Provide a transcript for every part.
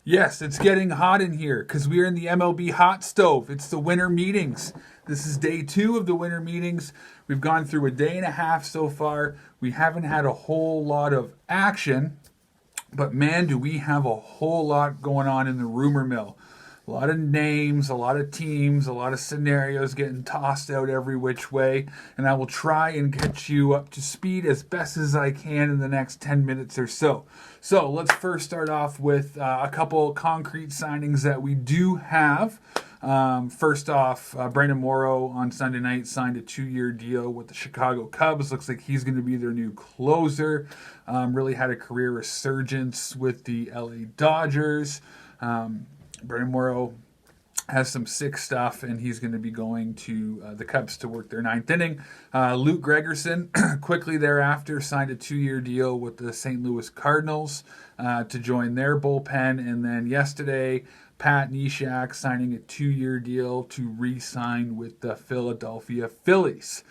Yes, it's getting hot in here because we are in the MLB hot stove. It's the winter meetings. This is day 2 of the winter meetings. We've gone through a day and a half so far. We haven't had a whole lot of action, but man, do we have a whole lot going on in the rumor mill. A lot of names, a lot of teams, a lot of scenarios getting tossed out every which way. And I will try and get you up to speed as best as I can in the next 10 minutes or so. So let's first start off with a couple concrete signings that we do have. First off, Brandon Morrow on Sunday night signed a 2-year deal with the Chicago Cubs. Looks like he's going to be their new closer. Really had a career resurgence with the LA Dodgers. Brandon Morrow has some sick stuff, and he's going to be going to the Cubs to work their 9th inning. Luke Gregerson quickly thereafter signed a 2-year deal with the St. Louis Cardinals to join their bullpen. And then yesterday, Pat Neshek signing a 2-year deal to re-sign with the Philadelphia Phillies.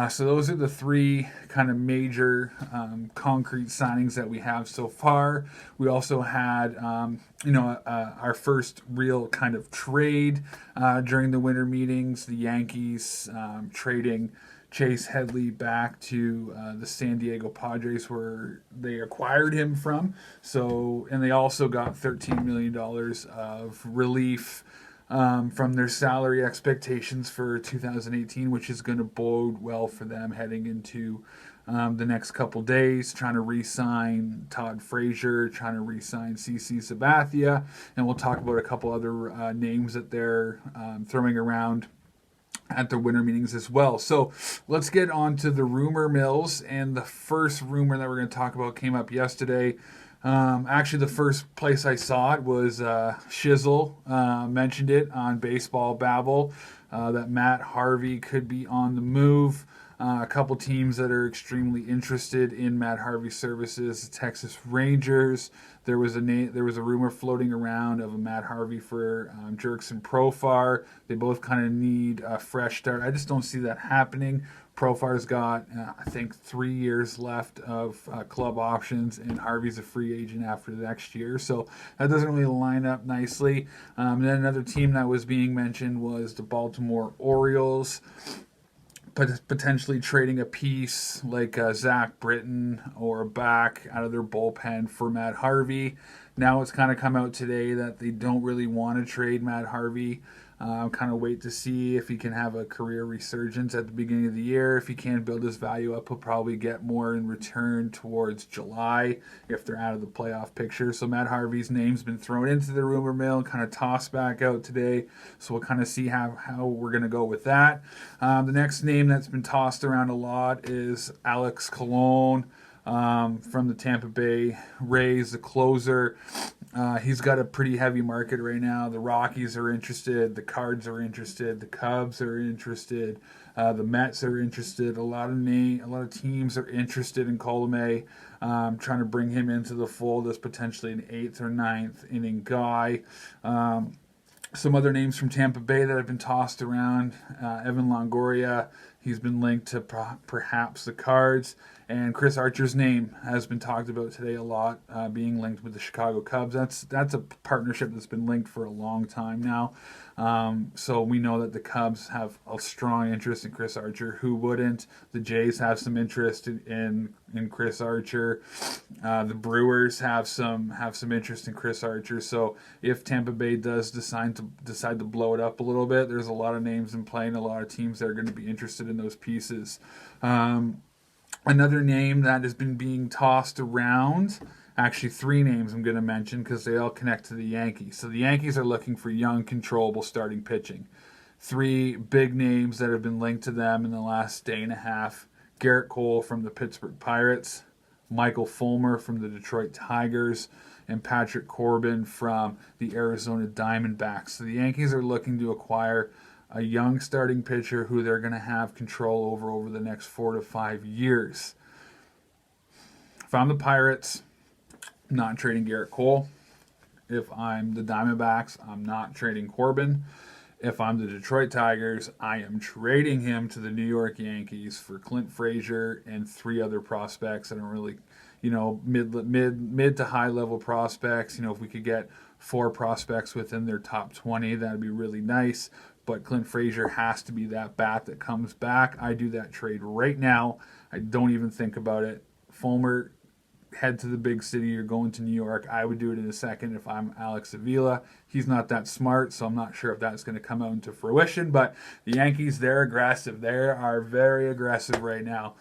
So those are the 3 kind of major concrete signings that we have so far. We also had, our first real kind of trade during the winter meetings. The Yankees trading Chase Headley back to the San Diego Padres, where they acquired him from. So, and they also got $13 million of relief from their salary expectations for 2018, which is going to bode well for them heading into the next couple days, trying to re-sign Todd Frazier, trying to re-sign CC Sabathia, and we'll talk about a couple other names that they're throwing around at the winter meetings as well. So let's get on to the rumor mills. And the first rumor that we're going to talk about came up yesterday. Actually, the first place I saw it was Shizzle mentioned it on Baseball Babble that Matt Harvey could be on the move. A couple teams that are extremely interested in Matt Harvey's services: the Texas Rangers. There was a rumor floating around of a Matt Harvey for Jurickson Profar. They both kind of need a fresh start. I just don't see that happening. Profar's got, I think, 3 years left of club options, and Harvey's a free agent after the next year. So that doesn't really line up nicely. And then another team that was being mentioned was the Baltimore Orioles, potentially trading a piece like Zach Britton or back out of their bullpen for Matt Harvey. Now it's kind of come out today that they don't really want to trade Matt Harvey. Kind of wait to see if he can have a career resurgence at the beginning of the year. If he can build his value up, he'll probably get more in return towards July if they're out of the playoff picture. So Matt Harvey's name's been thrown into the rumor mill, kind of tossed back out today. So we'll kind of see how we're going to go with that. The next name that's been tossed around a lot is Alex Colon from the Tampa Bay Rays, the closer. He's got a pretty heavy market right now. The Rockies are interested. The Cards are interested. The Cubs are interested. The Mets are interested. A lot of teams are interested in Colome, trying to bring him into the fold as potentially an 8th or 9th inning guy. Some other names from Tampa Bay that have been tossed around: Evan Longoria. He's been linked to perhaps the Cards. And Chris Archer's name has been talked about today a lot, being linked with the Chicago Cubs. That's a partnership that's been linked for a long time now. So we know that the Cubs have a strong interest in Chris Archer. Who wouldn't? The Jays have some interest in Chris Archer. The Brewers have some interest in Chris Archer. So if Tampa Bay does decide to blow it up a little bit, there's a lot of names in play and a lot of teams that are going to be interested in those pieces. Another name that has been being tossed around, actually 3 names I'm going to mention because they all connect to the Yankees. So the Yankees are looking for young, controllable starting pitching. 3 big names that have been linked to them in the last day and a half: Garrett Cole from the Pittsburgh Pirates, Michael Fulmer from the Detroit Tigers, and Patrick Corbin from the Arizona Diamondbacks. So the Yankees are looking to acquire a young starting pitcher who they're going to have control over the next 4 to 5 years. If I'm the Pirates, I'm not trading Garrett Cole. If I'm the Diamondbacks, I'm not trading Corbin. If I'm the Detroit Tigers, I am trading him to the New York Yankees for Clint Frazier and 3 other prospects. I don't really mid to high level prospects. If we could get 4 prospects within their top 20, that'd be really nice. But Clint Frazier has to be that bat that comes back. I do that trade right now. I don't even think about it. Fulmer, head to the big city. You're going to New York. I would do it in a second if I'm Alex Avila. He's not that smart, so I'm not sure if that's going to come out into fruition. But the Yankees, they're aggressive. They are very aggressive right now.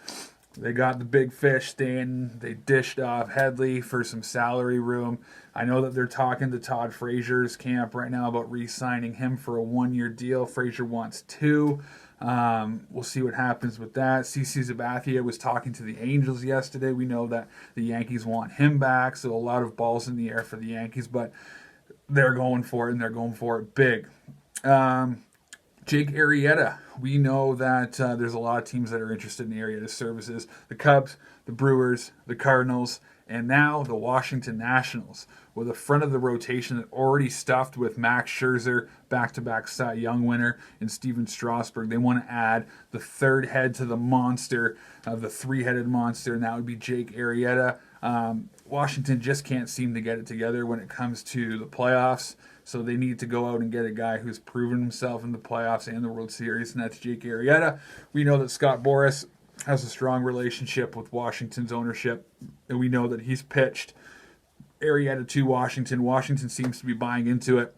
They got the big fish staying. They dished off Headley for some salary room. I know that they're talking to Todd Frazier's camp right now about re-signing him for a 1-year deal. Frazier wants 2. We'll see what happens with that. CC Sabathia was talking to the Angels yesterday. We know that the Yankees want him back, so a lot of balls in the air for the Yankees, but they're going for it, and they're going for it big. Jake Arrieta. We know that there's a lot of teams that are interested in Arrieta's services. The Cubs, the Brewers, the Cardinals, and now the Washington Nationals, with a front of the rotation that already stuffed with Max Scherzer, back-to-back Cy Young winner, and Steven Strasburg. They want to add the third head to the monster, the 3-headed monster, and that would be Jake Arrieta. Washington just can't seem to get it together when it comes to the playoffs. So they need to go out and get a guy who's proven himself in the playoffs and the World Series, and that's Jake Arrieta. We know that Scott Boras has a strong relationship with Washington's ownership, and we know that he's pitched Arrieta to Washington. Washington seems to be buying into it.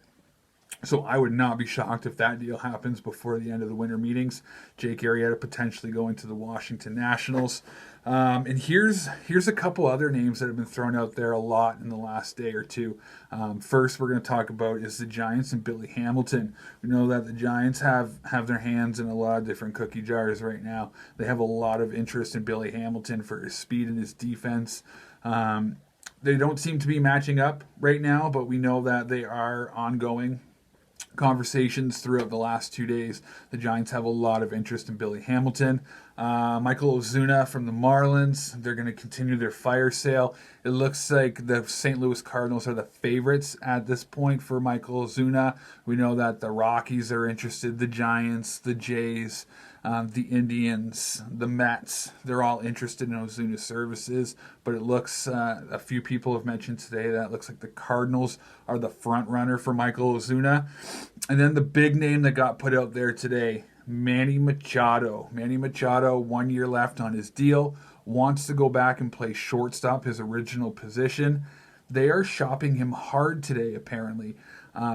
So I would not be shocked if that deal happens before the end of the winter meetings. Jake Arrieta potentially going to the Washington Nationals. And here's a couple other names that have been thrown out there a lot in the last day or two. First, we're going to talk about is the Giants and Billy Hamilton. We know that the Giants have their hands in a lot of different cookie jars right now. They have a lot of interest in Billy Hamilton for his speed and his defense. They don't seem to be matching up right now, but we know that they are ongoing conversations throughout the last 2 days. The Giants have a lot of interest in Billy Hamilton. Michael Ozuna from the Marlins, they're going to continue their fire sale. It looks like the St. Louis Cardinals are the favorites at this point for Michael Ozuna. We know that the Rockies are interested, the Giants, the Jays, the Indians, the Mets, they're all interested in Ozuna's services, but it looks, a few people have mentioned today that it looks like the Cardinals are the front runner for Michael Ozuna. And then the big name that got put out there today, Manny Machado. Manny Machado, 1 year left on his deal, wants to go back and play shortstop, his original position. They are shopping him hard today, apparently.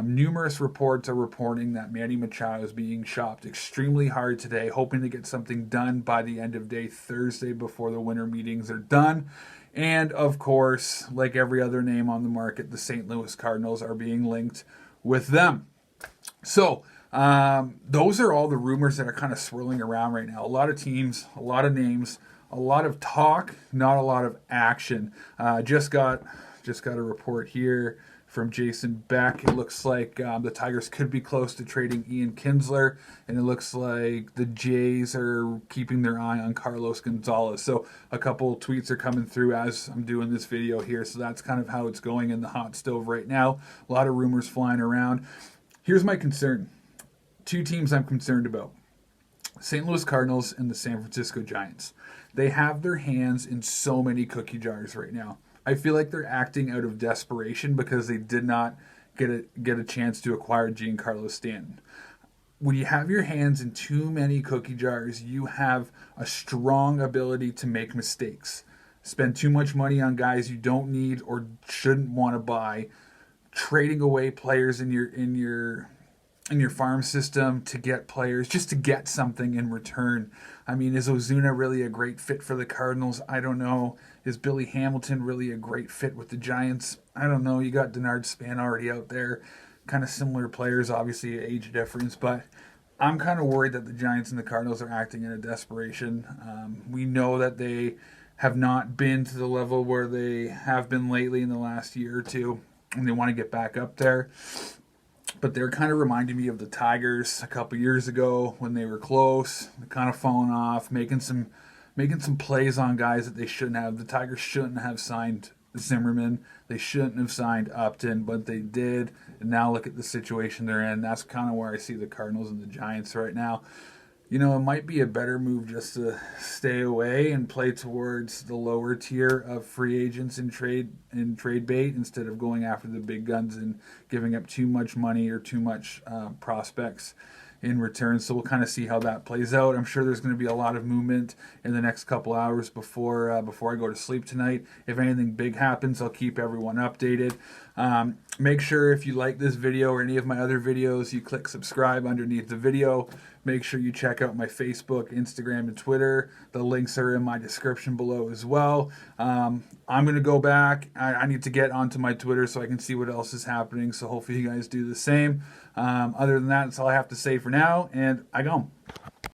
Numerous reports are reporting that Manny Machado is being shopped extremely hard today, hoping to get something done by the end of day Thursday before the winter meetings are done. And, of course, like every other name on the market, the St. Louis Cardinals are being linked with them. So, those are all the rumors that are kind of swirling around right now. A lot of teams, a lot of names, a lot of talk, not a lot of action. Just got a report here from Jason Beck. It looks like the Tigers could be close to trading Ian Kinsler, and it looks like the Jays are keeping their eye on Carlos Gonzalez. So a couple tweets are coming through as I'm doing this video here, so that's kind of how it's going in the hot stove right now. A lot of rumors flying around. Here's my concern. 2 teams I'm concerned about. St. Louis Cardinals and the San Francisco Giants. They have their hands in so many cookie jars right now. I feel like they're acting out of desperation because they did not get a chance to acquire Giancarlo Stanton. When you have your hands in too many cookie jars, you have a strong ability to make mistakes. Spend too much money on guys you don't need or shouldn't want to buy. Trading away players in your farm system to get players, just to get something in return. I mean, is Ozuna really a great fit for the Cardinals? I don't know. Is Billy Hamilton really a great fit with the Giants? I don't know. You got Denard Span already out there. Kind of similar players, obviously age difference, but I'm kind of worried that the Giants and the Cardinals are acting in a desperation. We know that they have not been to the level where they have been lately in the last year or two, and they want to get back up there. But they're kind of reminding me of the Tigers a couple years ago when they were close, kind of falling off, making some plays on guys that they shouldn't have. The Tigers shouldn't have signed Zimmerman. They shouldn't have signed Upton, but they did. And now look at the situation they're in. That's kind of where I see the Cardinals and the Giants right now. it might be a better move just to stay away and play towards the lower tier of free agents in trade bait instead of going after the big guns and giving up too much money or too much prospects in return. So we'll kind of see how that plays out. I'm sure there's going to be a lot of movement in the next couple hours before I go to sleep tonight. If anything big happens, I'll keep everyone updated. Make sure if you like this video or any of my other videos, you click subscribe underneath the video. Make sure you check out my Facebook, Instagram, and Twitter. The links are in my description below as well. I'm going to go back. I need to get onto my Twitter so I can see what else is happening. So hopefully you guys do the same. Other than that, that's all I have to say for now, and I go.